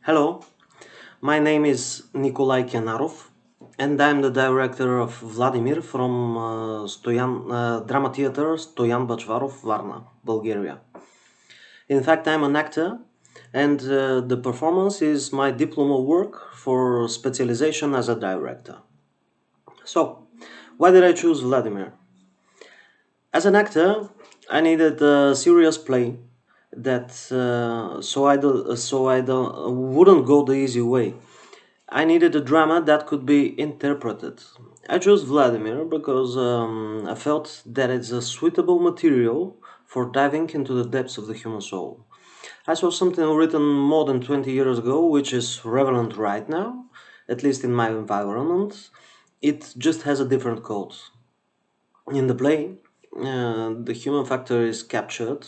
Hello, my name is Nikolai Kianarov, and I'm the director of Vladimir from Drama Theater Stoyan Bachvarov, Varna, Bulgaria. In fact, I'm an actor, and the performance is my diploma work for specialization as a director. So, why did I choose Vladimir? As an actor, I needed a serious play that wouldn't go the easy way. I needed a drama that could be interpreted. I chose Vladimir because I felt that it's a suitable material for diving into the depths of the human soul. I saw something written more than 20 years ago, which is relevant right now, at least in my environment. It just has a different code. In the play, the human factor is captured,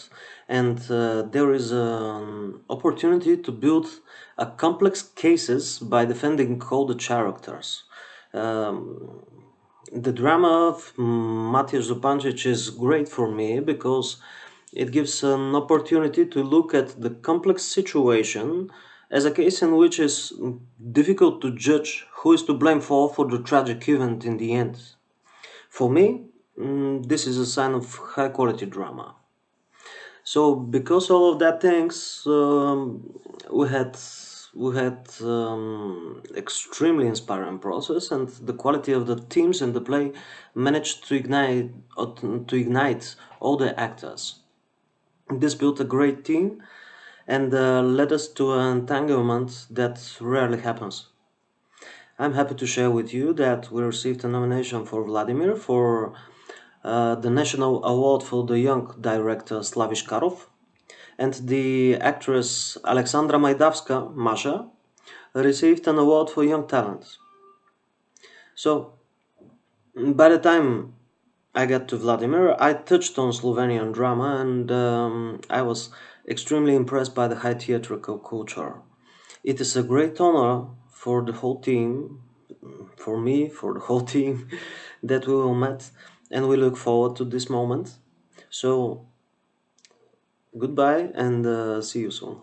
and there is an opportunity to build a complex cases by defending all the characters. Um, the drama of Matej Zupancic is great for me because it gives an opportunity to look at the complex situation as a case in which it's difficult to judge who is to blame for the tragic event in the end. For me, this is a sign of high quality drama. So because all of that things, we had extremely inspiring process, and the quality of the teams in the play managed to ignite all the actors. This built a great team and led us to an entanglement that rarely happens. I'm happy to share with you that we received a nomination for Vladimir for the National Award for the Young Director Slavish Karov, and the actress Alexandra Maidavska, Masha, received an award for Young Talent. So, by the time I got to Vladimir, I touched on Slovenian drama and I was extremely impressed by the high theatrical culture. It is a great honor for the whole team, for me, for the whole team, that we will meet, and we look forward to this moment. So, goodbye and see you soon.